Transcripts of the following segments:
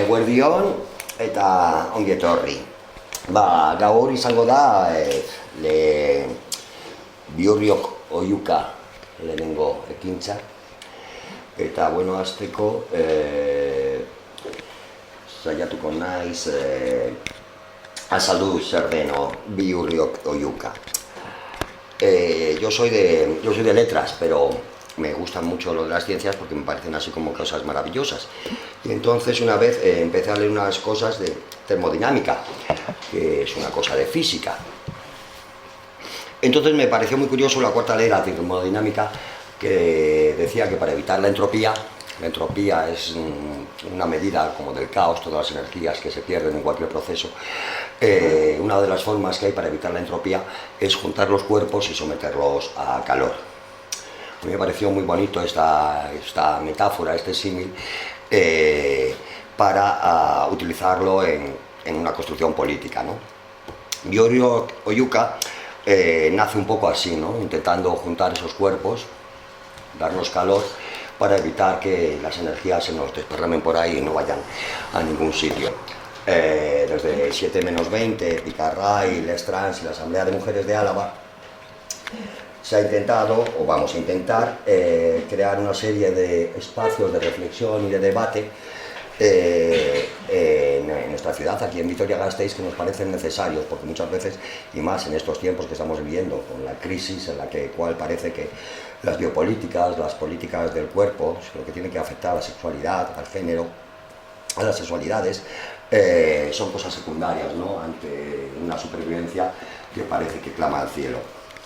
Guardión eta ongi etorri. Gaur izango da Bihurriok oihuka lehenengo ekintza. Eta, bueno, hasteko saiatuko naiz azaldu zer den Bihurriok oihuka. Yo soy de letras, pero me gustan mucho lo de las ciencias porque me parecen así como cosas maravillosas. Y entonces una vez empecé a leer unas cosas de termodinámica, que es una cosa de física. Entonces me pareció muy curioso la cuarta ley de la termodinámica, que decía que para evitar la entropía es una medida como del caos, todas las energías que se pierden en cualquier proceso. Una de las formas que hay para evitar la entropía es juntar los cuerpos y someterlos a calor. A mí me pareció muy bonito esta metáfora, este símil, para utilizarlo en una construcción política, ¿no? Bihurriok oihuka nace un poco así, ¿no? Intentando juntar esos cuerpos, darnos calor, para evitar que las energías se nos desparramen por ahí y no vayan a ningún sitio. Desde 7-20, Picarray, Les Trans y la Asamblea de Mujeres de Álava, se ha intentado, o vamos a intentar, crear una serie de espacios de reflexión y de debate en nuestra ciudad, aquí en Vitoria-Gasteiz, que nos parecen necesarios, porque muchas veces, y más en estos tiempos que estamos viviendo, con la crisis en la cual parece que las biopolíticas, las políticas del cuerpo, lo que tiene que afectar a la sexualidad, al género, a las sexualidades, son cosas secundarias, ¿no?, ante una supervivencia que parece que clama al cielo.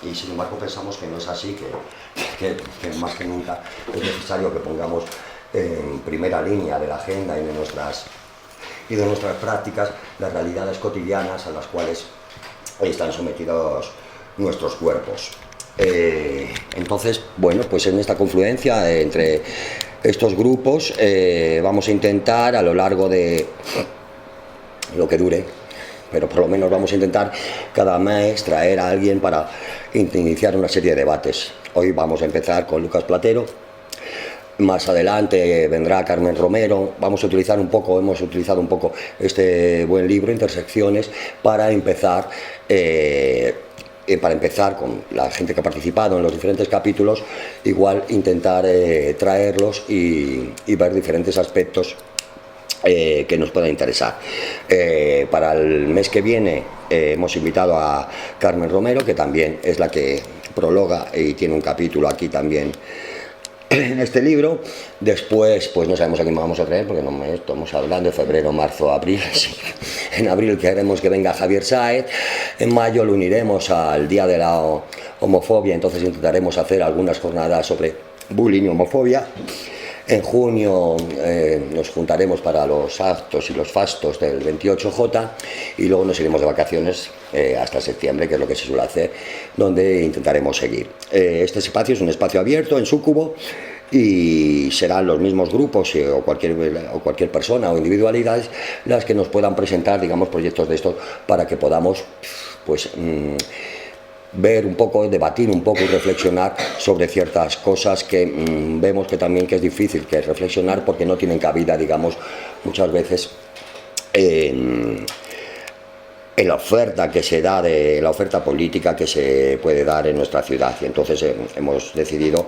Y sin embargo pensamos que no es así, que más que nunca es necesario que pongamos en primera línea de la agenda y de nuestras prácticas las realidades cotidianas a las cuales están sometidos nuestros cuerpos. Entonces, bueno, pues en esta confluencia entre estos grupos vamos a intentar a lo largo de lo que dure, pero por lo menos vamos a intentar cada mes traer a alguien para iniciar una serie de debates. Hoy vamos a empezar con Lucas Platero, más adelante vendrá Carmen Romero. Hemos utilizado un poco este buen libro, Intersecciones, para empezar con la gente que ha participado en los diferentes capítulos, igual intentar traerlos y ver diferentes aspectos que nos puedan interesar. Para el mes que viene hemos invitado a Carmen Romero, que también es la que prologa y tiene un capítulo aquí también en este libro. Después, pues no sabemos a quién vamos a traer, porque no estamos hablando de febrero, marzo, abril. Sí. En abril queremos que venga Javier Sáez. En mayo lo uniremos al Día de la Homofobia, entonces intentaremos hacer algunas jornadas sobre bullying y homofobia. En junio nos juntaremos para los actos y los fastos del 28J y luego nos iremos de vacaciones hasta septiembre, que es lo que se suele hacer, donde intentaremos seguir. Este espacio es un espacio abierto en Súcubo y serán los mismos grupos o cualquier persona o individualidades las que nos puedan presentar, digamos, proyectos de estos para que podamos, pues, ver un poco, debatir un poco y reflexionar sobre ciertas cosas que vemos que también que es difícil que reflexionar porque no tienen cabida, digamos, muchas veces en la oferta que se da, de la oferta política que se puede dar en nuestra ciudad, y entonces hemos decidido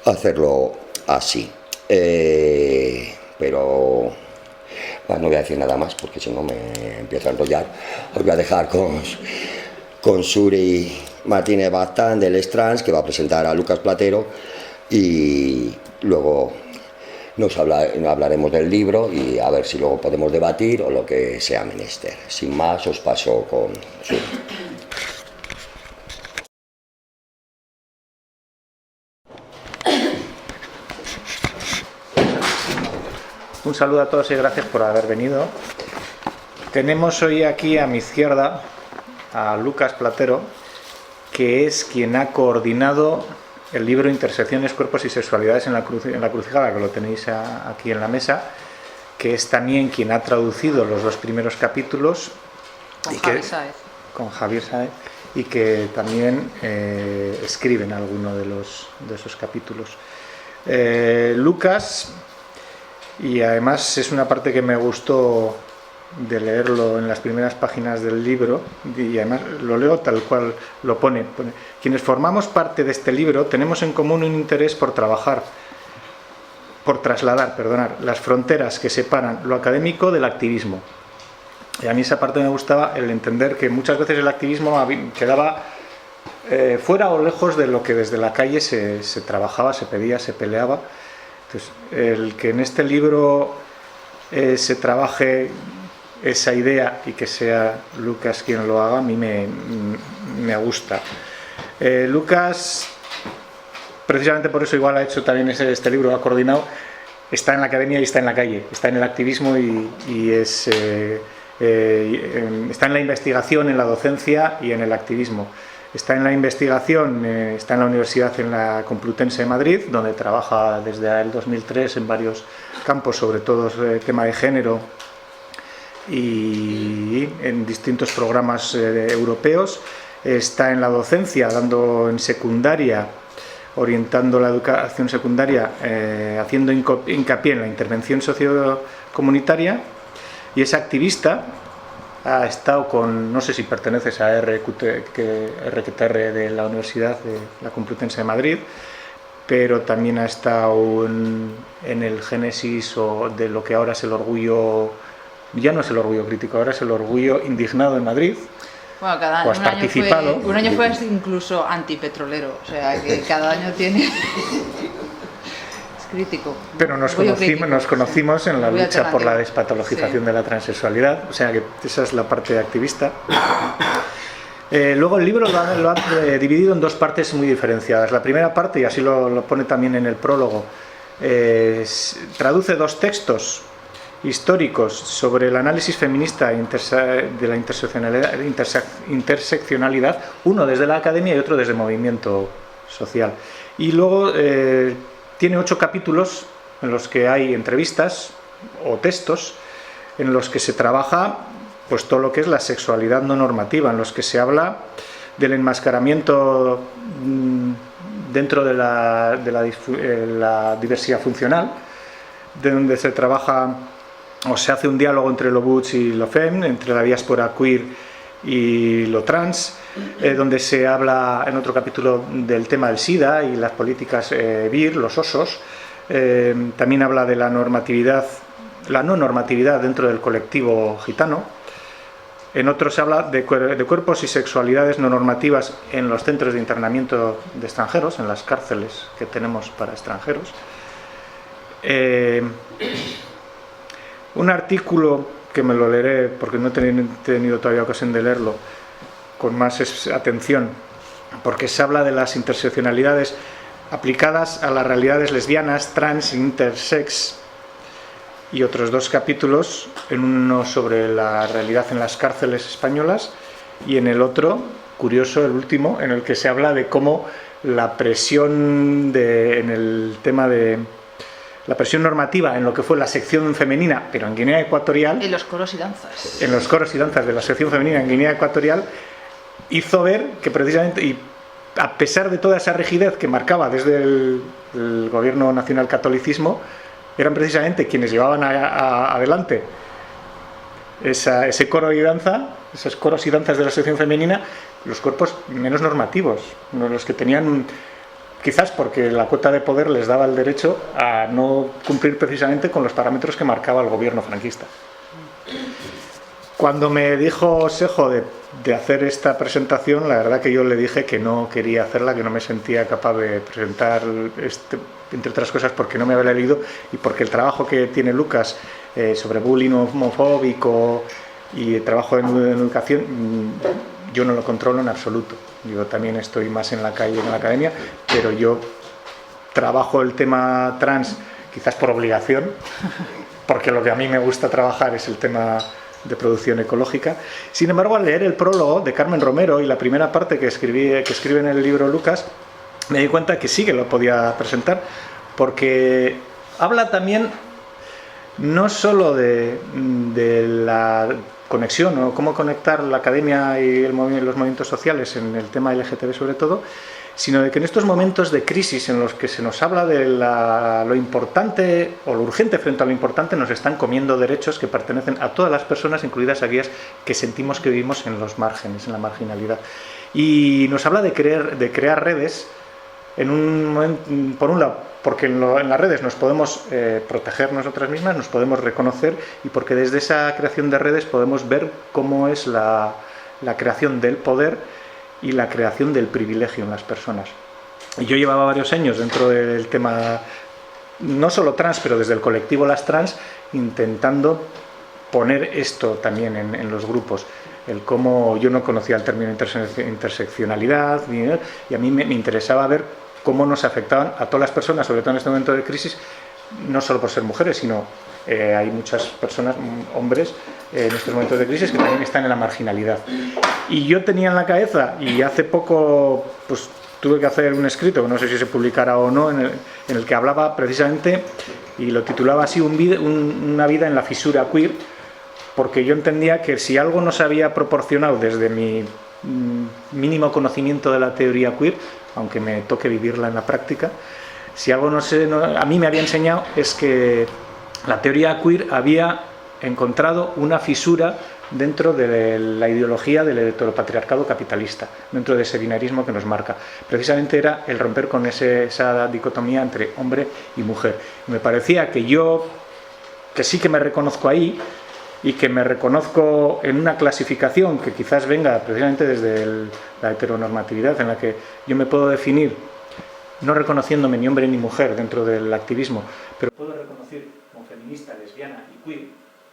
hacerlo así. Pero bueno, no voy a decir nada más porque si no me empiezo a enrollar. Os voy a dejar con Suri Martínez Baztán de Les Trans, que va a presentar a Lucas Platero, y luego hablaremos del libro y a ver si luego podemos debatir o lo que sea menester. Sin más, os paso con Suri. Un saludo a todos y gracias por haber venido. Tenemos hoy aquí a mi izquierda a Lucas Platero, que es quien ha coordinado el libro Intersecciones, Cuerpos y Sexualidades en la Crucijada, que lo tenéis aquí en la mesa, que es también quien ha traducido los 2 primeros capítulos con Javier Sáez, y que también escribe en alguno de esos capítulos. Lucas y además es una parte que me gustó de leerlo en las primeras páginas del libro, y además lo leo tal cual lo pone. Quienes formamos parte de este libro tenemos en común un interés por trasladar las fronteras que separan lo académico del activismo. Y a mí esa parte me gustaba, el entender que muchas veces el activismo quedaba fuera o lejos de lo que desde la calle se trabajaba, se pedía, se peleaba. Entonces, el que en este libro se trabaje esa idea y que sea Lucas quien lo haga, a mí me gusta. Lucas, precisamente por eso igual ha hecho también este libro, ha coordinado, está en la academia y está en la calle, está en el activismo y está en la investigación, en la docencia y en el activismo. Está en la investigación, está en la Universidad en la Complutense de Madrid, donde trabaja desde el 2003 en varios campos, sobre todo el tema de género, y en distintos programas europeos. Está en la docencia, dando en secundaria, orientando la educación secundaria, haciendo hincapié en la intervención sociocomunitaria, y es activista. Ha estado con, no sé si perteneces a RQTR de la Universidad de la Complutense de Madrid, pero también ha estado en el génesis de lo que ahora es el orgullo. Ya no es el orgullo crítico, ahora es el orgullo indignado en Madrid. Bueno, cada año, has participado. Un año fue incluso antipetrolero, o sea que cada año tiene... es crítico. Pero nos conocimos en la lucha por la despatologización de la transexualidad, o sea que esa es la parte activista. Luego el libro lo ha dividido en dos partes muy diferenciadas. La primera parte, y así lo pone también en el prólogo, traduce dos textos históricos sobre el análisis feminista de la interseccionalidad, uno desde la academia y otro desde el movimiento social. Y luego tiene 8 capítulos en los que hay entrevistas o textos en los que se trabaja pues todo lo que es la sexualidad no normativa, en los que se habla del enmascaramiento dentro de la diversidad funcional, de donde se trabaja o se hace un diálogo entre lo butch y lo femme, entre la diáspora queer y lo trans, donde se habla en otro capítulo del tema del SIDA y las políticas BIR, los osos. También habla de la normatividad, la no normatividad dentro del colectivo gitano. En otros se habla de cuerpos y sexualidades no normativas en los centros de internamiento de extranjeros, en las cárceles que tenemos para extranjeros. Un artículo que me lo leeré porque no he tenido todavía ocasión de leerlo con más atención, porque se habla de las interseccionalidades aplicadas a las realidades lesbianas, trans, intersex, y otros 2 capítulos, en uno sobre la realidad en las cárceles españolas y en el otro, curioso, el último, en el que se habla de cómo la presión en el tema de la presión normativa en lo que fue la sección femenina, pero en Guinea Ecuatorial, en los coros y danzas de la sección femenina en Guinea Ecuatorial, hizo ver que precisamente, y a pesar de toda esa rigidez que marcaba desde el gobierno nacional catolicismo, eran precisamente quienes llevaban adelante ese coro y danza, esos coros y danzas de la sección femenina, los cuerpos menos normativos, los que tenían, quizás porque la cuota de poder les daba el derecho a no cumplir precisamente con los parámetros que marcaba el gobierno franquista. Cuando me dijo Sejo de hacer esta presentación, la verdad que yo le dije que no quería hacerla, que no me sentía capaz de presentar, entre otras cosas porque no me había leído y porque el trabajo que tiene Lucas sobre bullying homofóbico y el trabajo en educación, yo no lo controlo en absoluto. Yo también estoy más en la calle que en la academia, pero yo trabajo el tema trans quizás por obligación, porque lo que a mí me gusta trabajar es el tema de producción ecológica. Sin embargo, al leer el prólogo de Carmen Romero y la primera parte que escribe en el libro Lucas, me di cuenta que sí que lo podía presentar, porque habla también no solo de la conexión o cómo conectar la academia y los movimientos sociales en el tema LGTB sobre todo, sino de que en estos momentos de crisis en los que se nos habla de lo importante o lo urgente frente a lo importante, nos están comiendo derechos que pertenecen a todas las personas, incluidas aquellas que sentimos que vivimos en los márgenes, en la marginalidad. Y nos habla de crear redes, en un momento, por un lado, porque en las redes nos podemos proteger nosotras mismas, nos podemos reconocer, y porque desde esa creación de redes podemos ver cómo es la creación del poder y la creación del privilegio en las personas. Y yo llevaba varios años dentro del tema, no solo trans, pero desde el colectivo Las Trans, intentando poner esto también en los grupos. El cómo yo no conocía el término interseccionalidad, y a mí me interesaba ver cómo nos afectaban a todas las personas, sobre todo en este momento de crisis, no solo por ser mujeres, sino hay muchas personas, hombres, en estos momentos de crisis que también están en la marginalidad. Y yo tenía en la cabeza, y hace poco pues tuve que hacer un escrito, que no sé si se publicará o no, en el que hablaba precisamente, y lo titulaba así, una vida en la fisura queer, porque yo entendía que si algo nos había proporcionado desde mi mínimo conocimiento de la teoría queer, aunque me toque vivirla en la práctica, si algo a mí me había enseñado es que la teoría queer había encontrado una fisura dentro de la ideología del heteropatriarcado capitalista, dentro de ese binarismo que nos marca. Precisamente era el romper con esa dicotomía entre hombre y mujer. Me parecía que sí que me reconozco ahí, y que me reconozco en una clasificación que quizás venga precisamente desde la heteronormatividad, en la que yo me puedo definir no reconociéndome ni hombre ni mujer dentro del activismo, pero puedo reconocer como feminista, lesbiana y queer,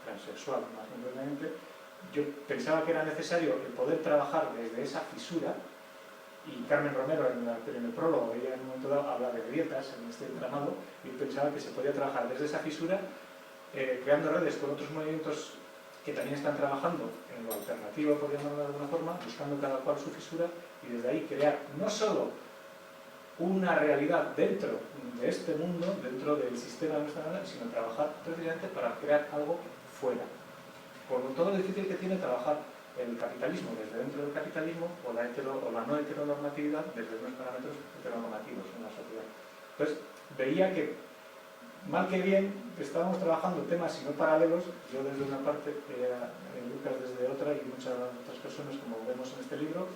transexual más concretamente. Yo pensaba que era necesario el poder trabajar desde esa fisura, y Carmen Romero en el prólogo, ella en un momento dado habla de grietas en este entramado, y pensaba que se podía trabajar desde esa fisura, creando redes con otros movimientos que también están trabajando en lo alternativo, por llamarlo de alguna forma, buscando cada cual su fisura, y desde ahí crear no solo una realidad dentro de este mundo, dentro del sistema de nuestra manera, sino trabajar precisamente para crear algo fuera. Por todo lo difícil que tiene trabajar el capitalismo desde dentro del capitalismo, o la no heteronormatividad desde unos parámetros heteronormativos en la sociedad. Entonces, veía que mal que bien estábamos trabajando temas y no paralelos, yo desde una parte, Lucas desde otra, y muchas otras personas, como vemos en este libro,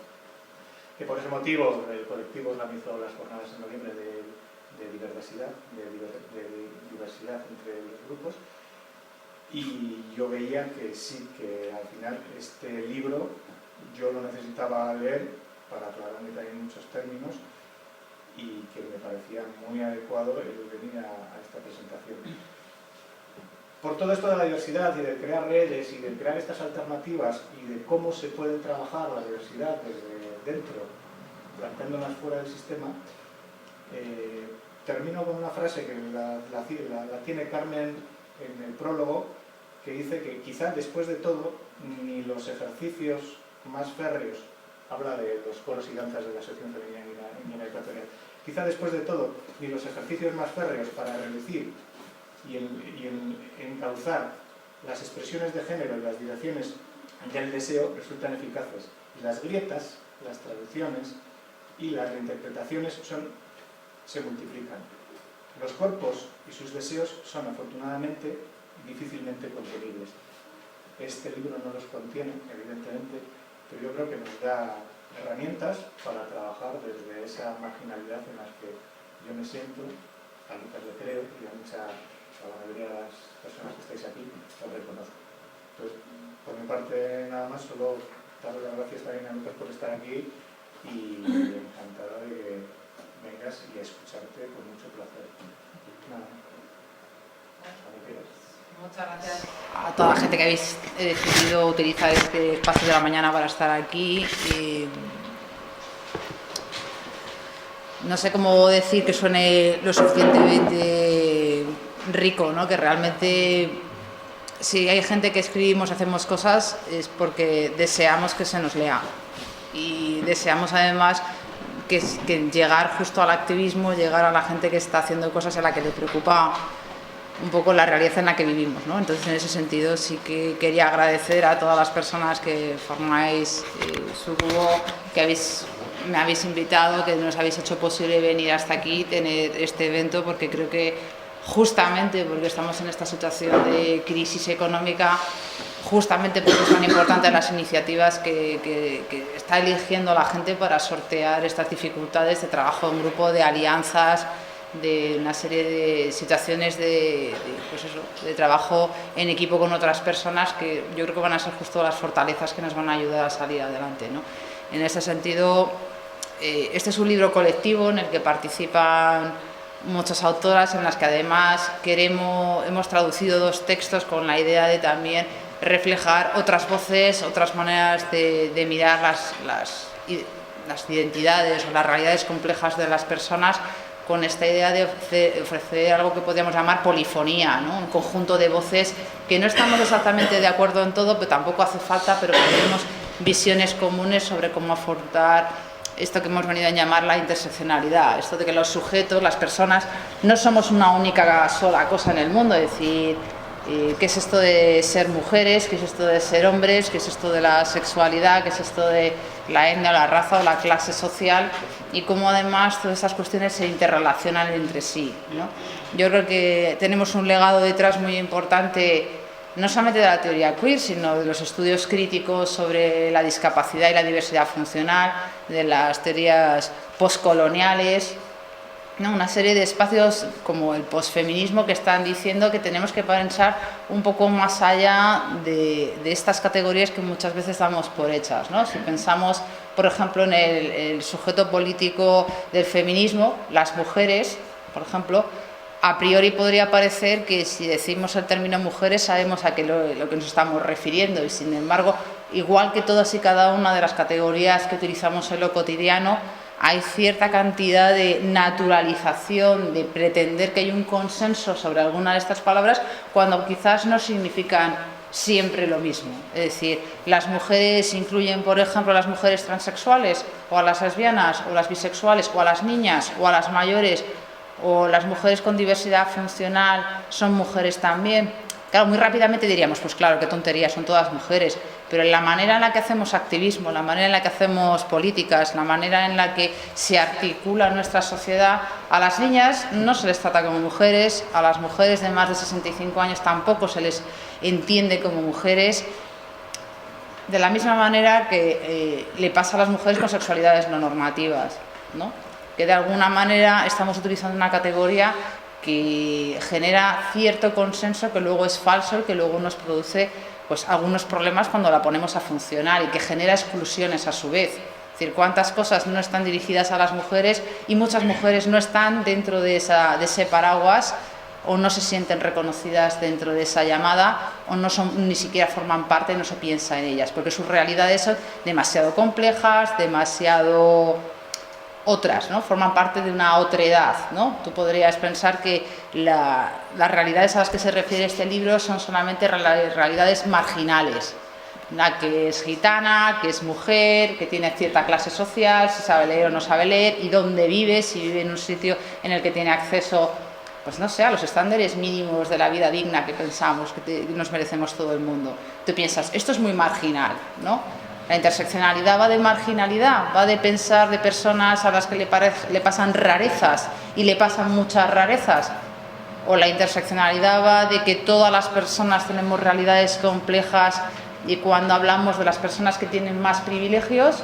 que por ese motivo el colectivo organizó las jornadas en noviembre de diversidad entre los grupos, y yo veía que sí, que al final este libro yo lo necesitaba leer para aclararme también muchos términos, y que me parecía muy adecuado el venir a esta presentación. Por todo esto de la diversidad y de crear redes y de crear estas alternativas y de cómo se puede trabajar la diversidad desde dentro, planteándolas fuera del sistema, termino con una frase que la tiene Carmen en el prólogo, que dice que quizá después de todo ni los ejercicios más férreos, habla de los coros y danzas de la sección femenina en Ecuatorial, quizá después de todo ni los ejercicios más férreos para reducir y encauzar las expresiones de género y las direcciones del deseo resultan eficaces. Y las grietas, las traducciones y las reinterpretaciones se multiplican. Los cuerpos y sus deseos son afortunadamente difícilmente contenibles. Este libro no los contiene, evidentemente, pero yo creo que nos da herramientas para trabajar desde esa marginalidad en la que yo me siento, a Lucas le creo, y a la mayoría de las personas que estáis aquí lo reconozco. Entonces, por mi parte nada más, solo darle las gracias también a Lucas por estar aquí, y encantado de que vengas y a escucharte con mucho placer. Nada. Muchas gracias a toda la gente que habéis decidido utilizar este espacio de la mañana para estar aquí. No sé cómo decir que suene lo suficientemente rico, ¿no? Que realmente, si hay gente que escribimos, hacemos cosas, es porque deseamos que se nos lea. Y deseamos además que llegar justo al activismo, llegar a la gente que está haciendo cosas a la que le preocupa un poco la realidad en la que vivimos, ¿no? Entonces, en ese sentido, sí que quería agradecer a todas las personas que formáis su grupo, que habéis me habéis invitado, que nos habéis hecho posible venir hasta aquí, tener este evento, porque creo que justamente porque estamos en esta situación de crisis económica, justamente porque son importantes las iniciativas que está eligiendo la gente para sortear estas dificultades de trabajo en grupo, de alianzas, de una serie de situaciones pues eso, de trabajo en equipo con otras personas, que yo creo que van a ser justo las fortalezas que nos van a ayudar a salir adelante, ¿no? En ese sentido, este es un libro colectivo en el que participan muchas autoras, en las que además hemos traducido 2 textos con la idea de también reflejar otras voces, otras maneras de mirar las identidades o las realidades complejas de las personas, con esta idea de ofrecer algo que podríamos llamar polifonía, ¿no? Un conjunto de voces que no estamos exactamente de acuerdo en todo, pero tampoco hace falta, pero que tenemos visiones comunes sobre cómo afrontar esto que hemos venido a llamar la interseccionalidad, esto de que los sujetos, las personas, no somos una única sola cosa en el mundo, es decir, qué es esto de ser mujeres, qué es esto de ser hombres, qué es esto de la sexualidad, qué es esto de la etnia, la raza o la clase social, y cómo además todas esas cuestiones se interrelacionan entre sí, ¿no? Yo creo que tenemos un legado detrás muy importante, no solamente de la teoría queer, sino de los estudios críticos sobre la discapacidad y la diversidad funcional, de las teorías postcoloniales, ¿no? Una serie de espacios como el posfeminismo que están diciendo que tenemos que pensar un poco más allá de estas categorías que muchas veces damos por hechas, ¿no? Si pensamos, por ejemplo, en el sujeto político del feminismo, las mujeres, por ejemplo, a priori podría parecer que si decimos el término mujeres sabemos a qué lo que nos estamos refiriendo, y sin embargo, igual que todas y cada una de las categorías que utilizamos en lo cotidiano, hay cierta cantidad de naturalización, de pretender que hay un consenso sobre alguna de estas palabras, cuando quizás no significan siempre lo mismo. Es decir, las mujeres incluyen, por ejemplo, a las mujeres transexuales, o a las lesbianas, o las bisexuales, o a las niñas, o a las mayores, o las mujeres con diversidad funcional son mujeres también. Claro, muy rápidamente diríamos, pues claro, qué tontería, son todas mujeres, pero en la manera en la que hacemos activismo, la manera en la que hacemos políticas, la manera en la que se articula nuestra sociedad, a las niñas no se les trata como mujeres, a las mujeres de más de 65 años tampoco se les entiende como mujeres, de la misma manera que le pasa a las mujeres con sexualidades no normativas, ¿no? Que de alguna manera estamos utilizando una categoría que genera cierto consenso que luego es falso y que luego nos produce pues algunos problemas cuando la ponemos a funcionar, y que genera exclusiones a su vez. Es decir, cuántas cosas no están dirigidas a las mujeres y muchas mujeres no están dentro de ese paraguas, o no se sienten reconocidas dentro de esa llamada, o no son, ni siquiera forman parte, no se piensa en ellas, porque sus realidades son demasiado complejas, demasiado otras, ¿no? Forman parte de una otredad, ¿no? Tú podrías pensar que las realidades a las que se refiere este libro son solamente realidades marginales. La que es gitana, que es mujer, que tiene cierta clase social, si sabe leer o no sabe leer, y dónde vive, si vive en un sitio en el que tiene acceso, pues no sé, a los estándares mínimos de la vida digna que pensamos que nos merecemos todo el mundo. Tú piensas, esto es muy marginal, ¿no? La interseccionalidad va de marginalidad, va de pensar de personas a las que le pasan rarezas y le pasan muchas rarezas. O la interseccionalidad va de que todas las personas tenemos realidades complejas, y cuando hablamos de las personas que tienen más privilegios,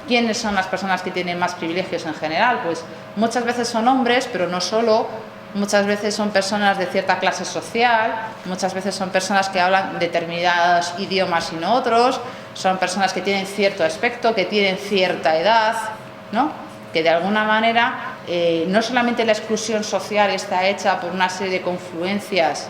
¿quiénes son las personas que tienen más privilegios en general? Pues muchas veces son hombres, pero no solo. Muchas veces son personas de cierta clase social, muchas veces son personas que hablan determinados idiomas y no otros, son personas que tienen cierto aspecto, que tienen cierta edad, ¿no? Que de alguna manera no solamente la exclusión social está hecha por una serie de confluencias,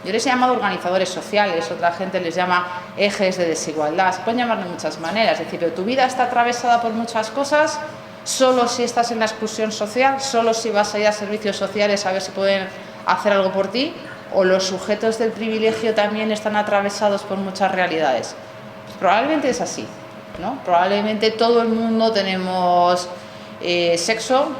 yo les he llamado organizadores sociales, otra gente les llama ejes de desigualdad, se pueden llamar de muchas maneras, es decir, pero tu vida está atravesada por muchas cosas. Solo si estás en la exclusión social, solo si vas a ir a servicios sociales a ver si pueden hacer algo por ti, o los sujetos del privilegio también están atravesados por muchas realidades. Pues probablemente es así, ¿no? Probablemente todo el mundo tenemos sexo.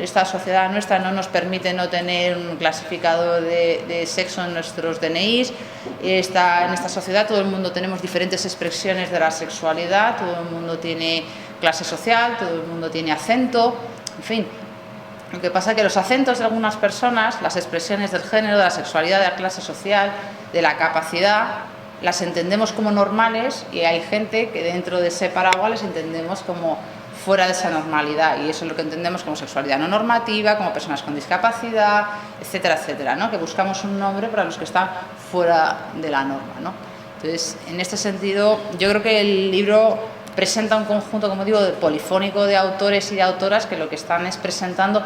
Esta sociedad nuestra no nos permite no tener un clasificador de sexo en nuestros DNIs. En esta sociedad todo el mundo tenemos diferentes expresiones de la sexualidad, todo el mundo tiene clase social, todo el mundo tiene acento, en fin. Lo que pasa es que los acentos de algunas personas, las expresiones del género, de la sexualidad, de la clase social, de la capacidad, las entendemos como normales y hay gente que dentro de ese paraguas las entendemos como fuera de esa normalidad, y eso es lo que entendemos como sexualidad no normativa, como personas con discapacidad, etcétera, etcétera, ¿no? Que buscamos un nombre para los que están fuera de la norma, ¿no? Entonces, en este sentido, yo creo que el libro presenta un conjunto, como digo, polifónico de autores y de autoras que lo que están es presentando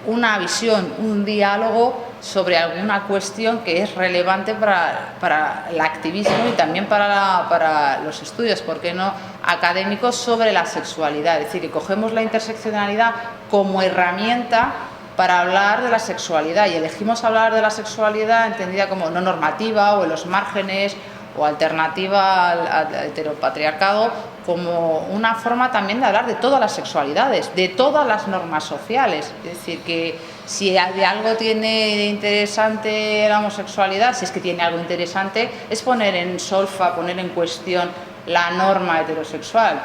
una visión, un diálogo sobre alguna cuestión que es relevante para el activismo y también para los estudios, ¿por qué no?, académicos sobre la sexualidad. Es decir, que cogemos la interseccionalidad como herramienta para hablar de la sexualidad y elegimos hablar de la sexualidad entendida como no normativa o en los márgenes o alternativa al heteropatriarcado, como una forma también de hablar de todas las sexualidades, de todas las normas sociales. Es decir, que si de algo tiene de interesante la homosexualidad, si es que tiene algo interesante, es poner en solfa, poner en cuestión la norma heterosexual.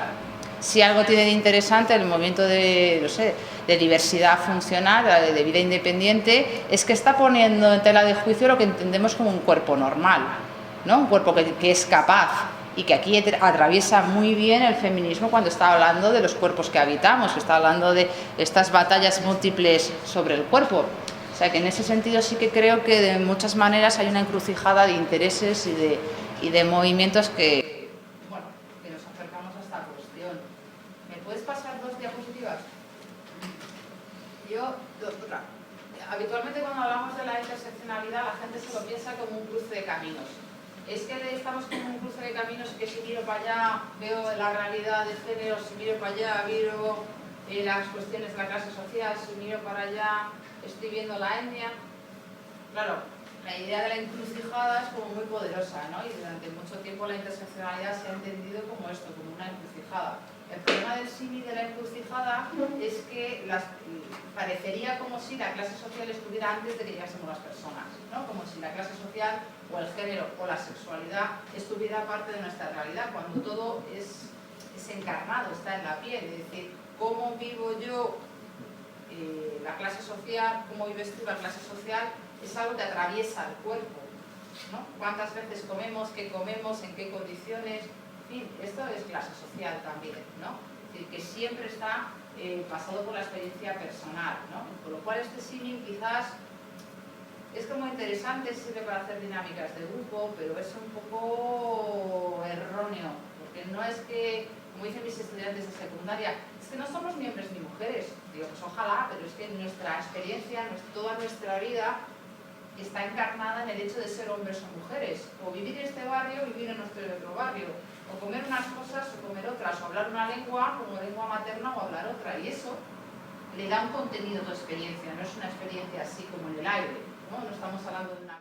Si algo tiene de interesante el movimiento de, no sé, de diversidad funcional, de vida independiente, es que está poniendo en tela de juicio lo que entendemos como un cuerpo normal, ¿no? Un cuerpo que es capaz, y que aquí atraviesa muy bien el feminismo cuando está hablando de los cuerpos que habitamos, que está hablando de estas batallas múltiples sobre el cuerpo. O sea que en ese sentido sí que creo que de muchas maneras hay una encrucijada de intereses y de movimientos que, bueno, que nos acercamos a esta cuestión. ¿Me puedes pasar 2 diapositivas? Habitualmente cuando hablamos de la interseccionalidad la gente se lo piensa como un cruce de caminos. Es que estamos como un cruce de caminos que si miro para allá veo la realidad de género, si miro para allá veo las cuestiones de la clase social, si miro para allá estoy viendo la etnia. Claro, la idea de la encrucijada es como muy poderosa, ¿no? Y durante mucho tiempo la interseccionalidad se ha entendido como esto, como una encrucijada. El problema del símil de la encrucijada es que parecería como si la clase social estuviera antes de que llegásemos las personas, ¿no? Como si la clase social o el género o la sexualidad estuviera parte de nuestra realidad, cuando todo es encarnado, está en la piel. Es decir, cómo vivo yo la clase social, cómo vives tú la clase social, es algo que atraviesa el cuerpo, ¿no? Cuántas veces comemos, qué comemos, en qué condiciones. En fin, esto es clase social también, ¿no? Es decir, que siempre está pasado por la experiencia personal, ¿no? Con lo cual este símil quizás es como interesante, sirve para hacer dinámicas de grupo, pero es un poco erróneo, porque no es que, como dicen mis estudiantes de secundaria, es que no somos ni hombres ni mujeres. Digo, pues ojalá, pero es que nuestra experiencia, toda nuestra vida está encarnada en el hecho de ser hombres o mujeres, o vivir en este barrio o vivir en nuestro otro barrio, o comer unas cosas o comer otras, o hablar una lengua como lengua materna o hablar otra, y eso le da un contenido a tu experiencia, no es una experiencia así como en el aire, ¿no? No estamos hablando de una